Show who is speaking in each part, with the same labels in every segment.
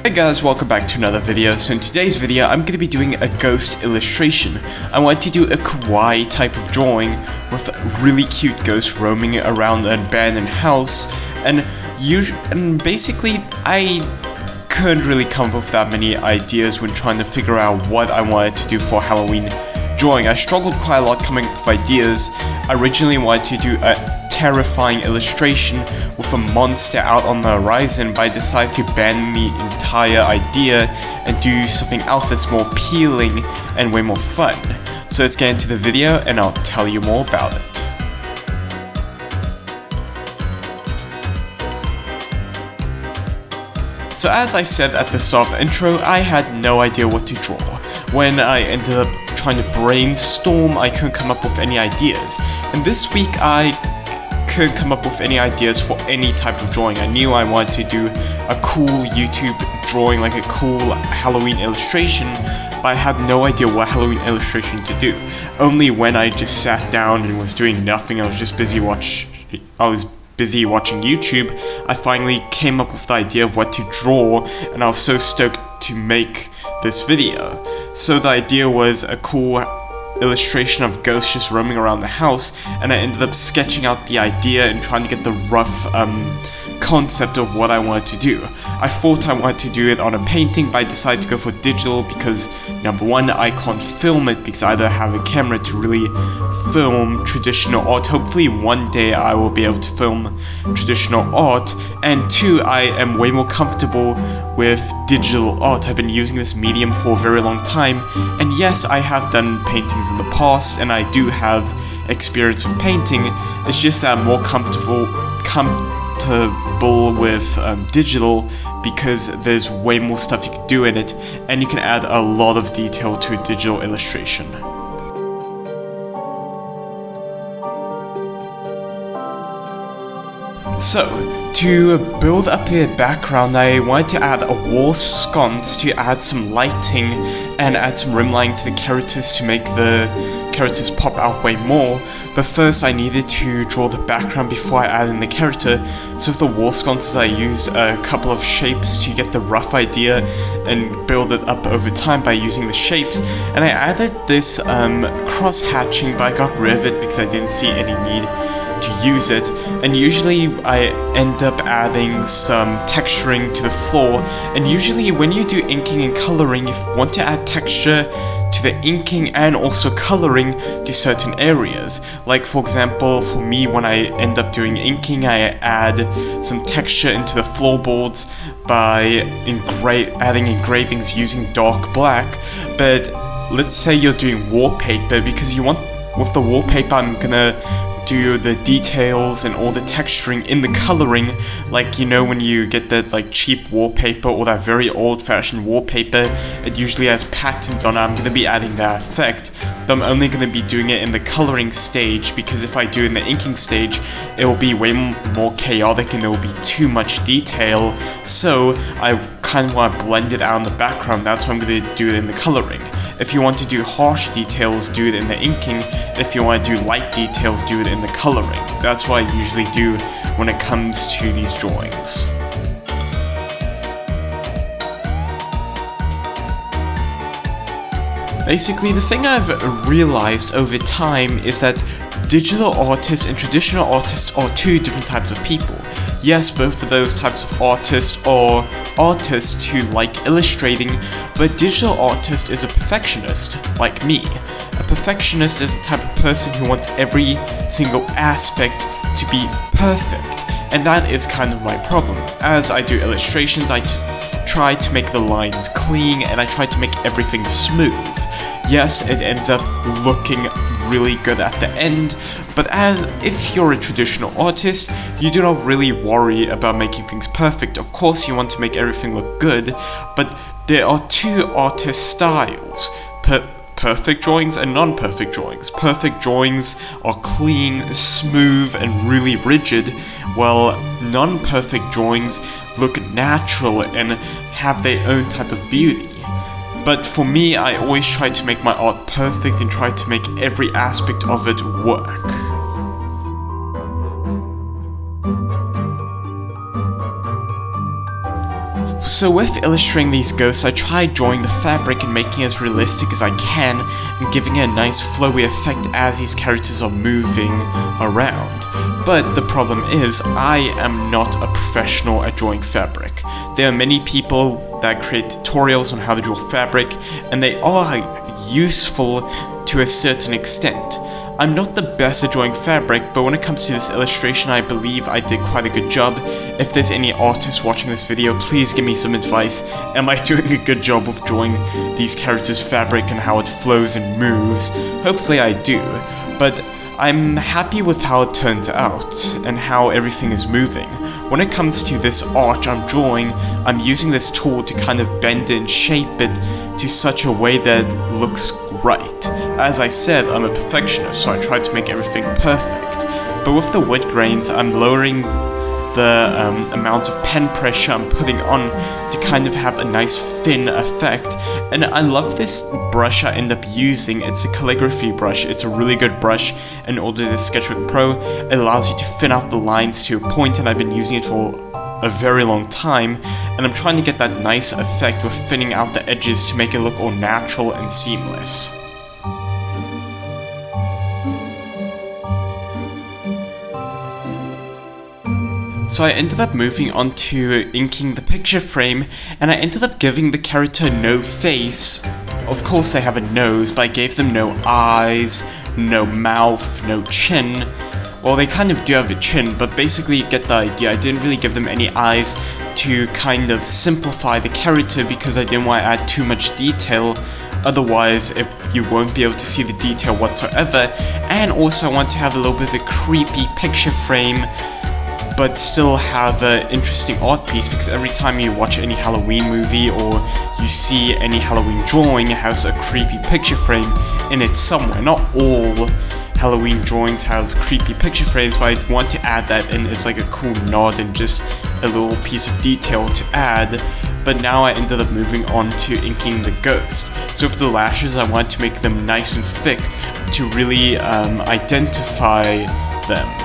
Speaker 1: Hey guys, welcome back to another video. So in today's video, I'm going to be doing a ghost illustration. I want to do a kawaii type of drawing with a really cute ghost roaming around an abandoned house, and basically I couldn't really come up with that many ideas when trying to figure out what I wanted to do for Halloween drawing. I struggled quite a lot coming up with ideas. I originally wanted to do a terrifying illustration with a monster out on the horizon, but I decided to abandon the entire idea and do something else that's more appealing and way more fun. So let's get into the video and I'll tell you more about it. So as I said at the start of the intro, I had no idea what to draw. When I ended up trying to brainstorm, I couldn't come up with any ideas. And this week I couldn't come up with any ideas for any type of drawing. I knew I wanted to do a cool YouTube drawing, like a cool Halloween illustration, but I had no idea what Halloween illustration to do. Only when I just sat down and was doing nothing, I was busy watching YouTube, I finally came up with the idea of what to draw, and I was so stoked to make this video. So the idea was a cool illustration of ghosts just roaming around the house, and I ended up sketching out the idea and trying to get the rough concept of what I wanted to do. I thought I wanted to do it on a painting, but I decided to go for digital because, number one, I can't film it because I don't have a camera to really film traditional art. Hopefully one day I will be able to film traditional art, and two, I am way more comfortable with digital art. I've been using this medium for a very long time, and yes, I have done paintings in the past and I do have experience of painting. It's just that I'm more comfortable with digital because there's way more stuff you can do in it, and you can add a lot of detail to a digital illustration. So, to build up the background, I wanted to add a wall sconce to add some lighting and add some rim lining to the characters to make the characters pop out way more. But first I needed to draw the background before I add in the character. So with the wall sconces I used a couple of shapes to get the rough idea and build it up over time by using the shapes. And I added this cross hatching, but I got rid of it because I didn't see any need to use it. And usually I end up adding some texturing to the floor, and usually when you do inking and coloring, you want to add texture to the inking and also coloring to certain areas. Like for example, for me, when I end up doing inking, I add some texture into the floorboards by adding engravings using dark black. But let's say you're doing wallpaper, because with the wallpaper I'm gonna do the details and all the texturing in the coloring, like, you know, when you get that like cheap wallpaper or that very old-fashioned wallpaper, it usually has patterns on it. I'm going to be adding that effect, but I'm only going to be doing it in the coloring stage, because if I do it in the inking stage, it will be way more chaotic and there will be too much detail. So I kind of want to blend it out in the background. That's why I'm going to do it in the coloring. If you want to do harsh details, do it in the inking. If you want to do light details, do it in the coloring. That's what I usually do when it comes to these drawings. Basically, the thing I've realized over time is that digital artists and traditional artists are two different types of people. Yes, both of those types of artists are artists who like illustrating, but digital artist is a perfectionist, like me. A perfectionist is the type of person who wants every single aspect to be perfect, and that is kind of my problem. As I do illustrations, I try to make the lines clean and I try to make everything smooth. Yes, it ends up looking really good at the end, but if you're a traditional artist, you do not really worry about making things perfect. Of course, you want to make everything look good, but there are two artist styles: perfect drawings and non-perfect drawings. Perfect drawings are clean, smooth, and really rigid, while non-perfect drawings look natural and have their own type of beauty. But for me, I always try to make my art perfect and try to make every aspect of it work. So with illustrating these ghosts, I tried drawing the fabric and making it as realistic as I can, and giving it a nice flowy effect as these characters are moving around. But the problem is, I am not a professional at drawing fabric. There are many people that create tutorials on how to draw fabric, and they are useful to a certain extent. I'm not the best at drawing fabric, but when it comes to this illustration, I believe I did quite a good job. If there's any artists watching this video, please give me some advice. Am I doing a good job of drawing these characters' fabric and how it flows and moves? Hopefully I do, but I'm happy with how it turns out and how everything is moving. When it comes to this arch I'm drawing, I'm using this tool to kind of bend and shape it to such a way that it looks right. As I said, I'm a perfectionist, so I try to make everything perfect. But with the wood grains, I'm lowering the amount of pen pressure I'm putting on to kind of have a nice thin effect. And I love this brush I end up using. It's a calligraphy brush. It's a really good brush in order to Sketchbook Pro. It allows you to thin out the lines to a point, and I've been using it for a very long time, and I'm trying to get that nice effect with thinning out the edges to make it look all natural and seamless. So I ended up moving on to inking the picture frame, and I ended up giving the character no face. Of course they have a nose, but I gave them no eyes, no mouth, no chin. Well, they kind of do have a chin, but basically you get the idea. I didn't really give them any eyes to kind of simplify the character because I didn't want to add too much detail. Otherwise, you won't be able to see the detail whatsoever. And also I want to have a little bit of a creepy picture frame, but still have an interesting art piece, because every time you watch any Halloween movie or you see any Halloween drawing, it has a creepy picture frame in it somewhere. Not all Halloween drawings have creepy picture frames, but I want to add that in as like a cool nod and just a little piece of detail to add. But now I ended up moving on to inking the ghost. So for the lashes, I want to make them nice and thick to really identify them.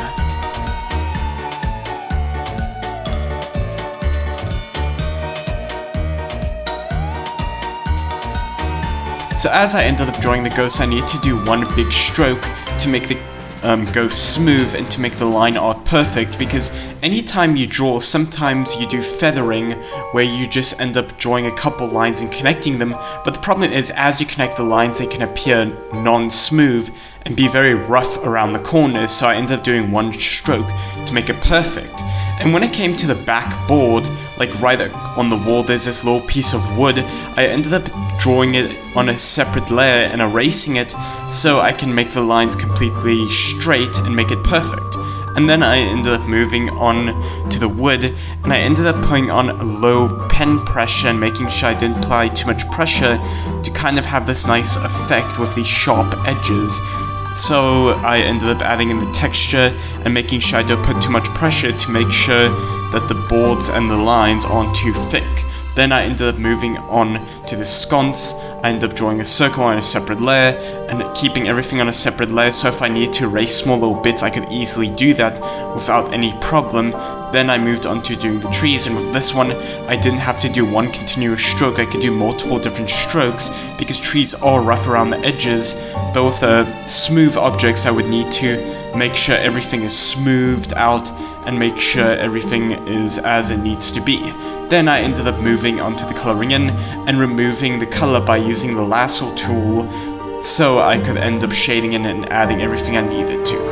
Speaker 1: So as I ended up drawing the ghost, I need to do one big stroke to make the ghost smooth and to make the line art perfect, because anytime you draw, sometimes you do feathering where you just end up drawing a couple lines and connecting them, but the problem is as you connect the lines they can appear non-smooth and be very rough around the corners, so I ended up doing one stroke to make it perfect. And when it came to the back board, like right on the wall, there's this little piece of wood. I ended up drawing it on a separate layer and erasing it so I can make the lines completely straight and make it perfect. And then I ended up moving on to the wood, and I ended up putting on low pen pressure and making sure I didn't apply too much pressure to kind of have this nice effect with these sharp edges. So I ended up adding in the texture and making sure I don't put too much pressure to make sure that the boards and the lines aren't too thick. Then I ended up moving on to the sconce. I ended up drawing a circle on a separate layer and keeping everything on a separate layer, so if I need to erase small little bits I could easily do that without any problem. Then I moved on to doing the trees, and with this one I didn't have to do one continuous stroke, I could do multiple different strokes because trees are rough around the edges, but with the smooth objects I would need to make sure everything is smoothed out and make sure everything is as it needs to be. Then I ended up moving onto the coloring in and removing the color by using the lasso tool so I could end up shading in and adding everything I needed to.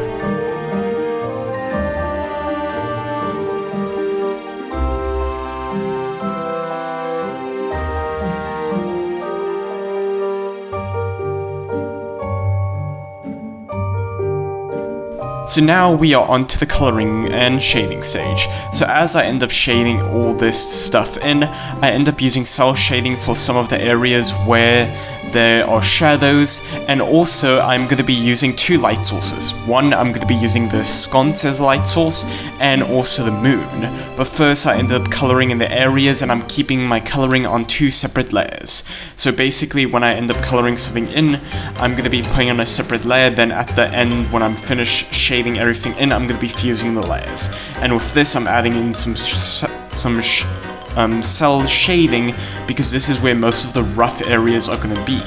Speaker 1: So now we are on to the coloring and shading stage. So as I end up shading all this stuff in, I end up using cell shading for some of the areas where there are shadows, and also I'm going to be using two light sources. One, I'm going to be using the sconce as light source, and also the moon. But first I ended up coloring in the areas, and I'm keeping my coloring on two separate layers. So basically when I end up coloring something in, I'm going to be putting on a separate layer, then at the end when I'm finished shading everything in, I'm going to be fusing the layers. And with this I'm adding in some cell shading, because this is where most of the rough areas are going to be.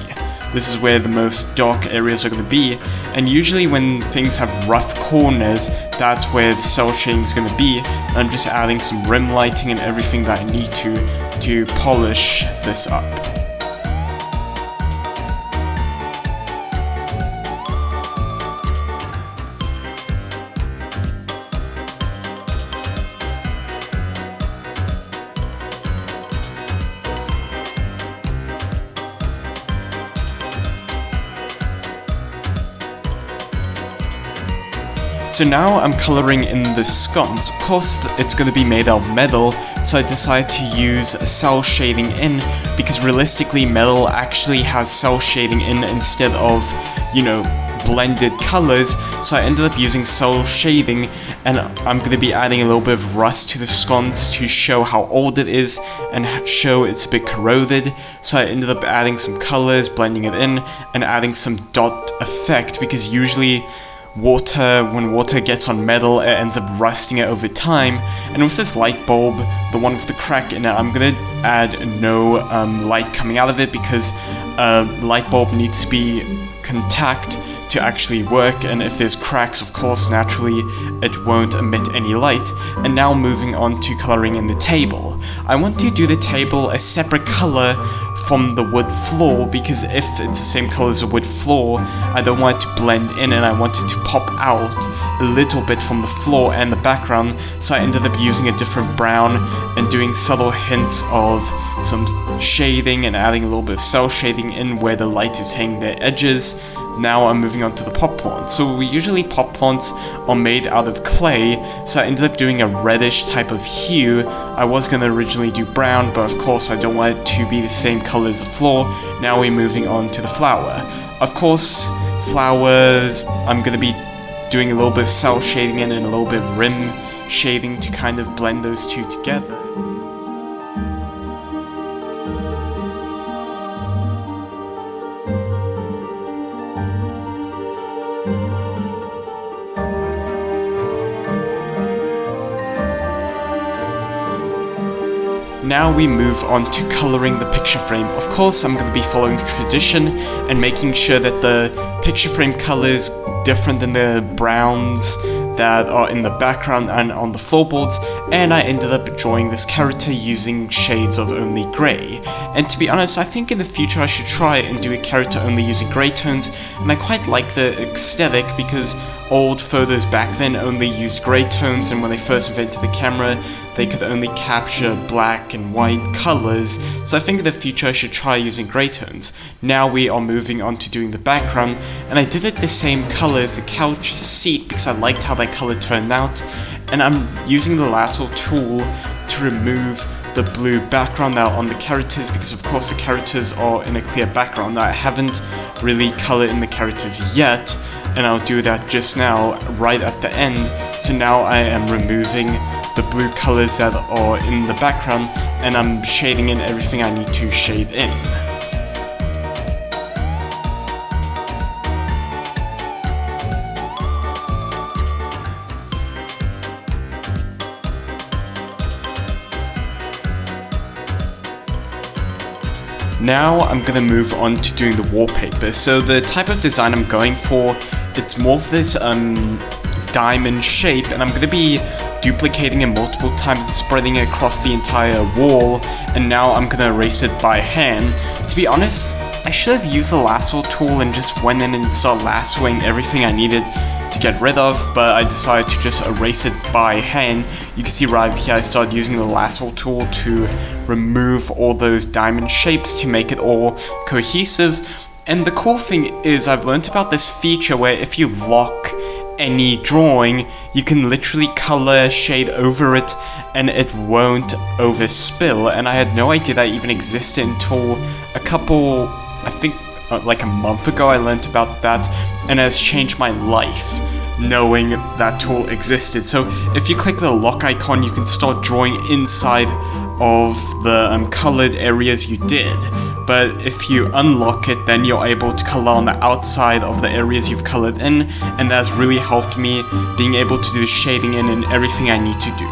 Speaker 1: This is where the most dark areas are going to be, and usually when things have rough corners, that's where the cell shading is going to be. I'm just adding some rim lighting and everything that I need to polish this up. So now I'm coloring in the sconce. Of course, it's going to be made out of metal, so I decided to use cell shading in, because realistically metal actually has cell shading in instead of, you know, blended colors. So I ended up using cell shading, and I'm going to be adding a little bit of rust to the sconce to show how old it is and show it's a bit corroded. So I ended up adding some colors, blending it in, and adding some dot effect, because usually when water gets on metal, it ends up rusting it over time. And with this light bulb, the one with the crack in it, I'm gonna add no light coming out of it, because light bulb needs to be contact to actually work, and if there's cracks, of course, naturally it won't emit any light. And now moving on to coloring in the table. I want to do the table a separate color from the wood floor, because if it's the same color as the wood floor, I don't want it to blend in, and I want it to pop out a little bit from the floor and the background. So I ended up using a different brown and doing subtle hints of some shading and adding a little bit of cell shading in where the light is hitting the edges. Now I'm moving on to the pop plants. So usually pop plants are made out of clay, so I ended up doing a reddish type of hue. I was going to originally do brown, but of course I don't want it to be the same color as the floor. Now we're moving on to the flower. Of course, flowers, I'm going to be doing a little bit of cell shading in and a little bit of rim shading to kind of blend those two together. Now we move on to coloring the picture frame. Of course, I'm going to be following tradition and making sure that the picture frame color is different than the browns that are in the background and on the floorboards, and I ended up drawing this character using shades of only grey. And to be honest, I think in the future I should try and do a character only using grey tones, and I quite like the aesthetic, because old photos back then only used grey tones, and when they first invented the camera, they could only capture black and white colors, so I think in the future I should try using grey tones. Now we are moving on to doing the background, and I did it the same color as the couch seat because I liked how that color turned out, and I'm using the lasso tool to remove the blue background now on the characters, because of course the characters are in a clear background. Now I haven't really colored in the characters yet, and I'll do that just now, right at the end. So now I am removing the blue colors that are in the background, and I'm shading in everything I need to shade in. Now I'm gonna move on to doing the wallpaper. So the type of design I'm going for, it's more of this diamond shape, and I'm gonna be duplicating it multiple times and spreading it across the entire wall, and now I'm gonna erase it by hand. To be honest, I should have used the lasso tool and just went in and started lassoing everything I needed to get rid of, but I decided to just erase it by hand. You can see right here I started using the lasso tool to remove all those diamond shapes to make it all cohesive. And the cool thing is I've learned about this feature where if you lock any drawing, you can literally color shade over it and it won't overspill, and I had no idea that even existed until I think like a month ago I learned about that, and it has changed my life knowing that tool existed. So if you click the lock icon, you can start drawing inside of the colored areas you did, but if you unlock it, then you're able to color on the outside of the areas you've colored in, and that's really helped me being able to do the shading in and everything I need to do.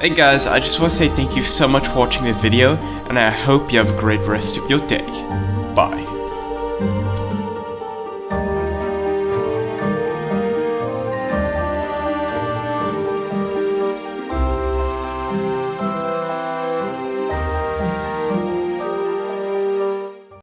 Speaker 1: Hey guys, I just want to say thank you so much for watching the video, and I hope you have a great rest of your day. Bye.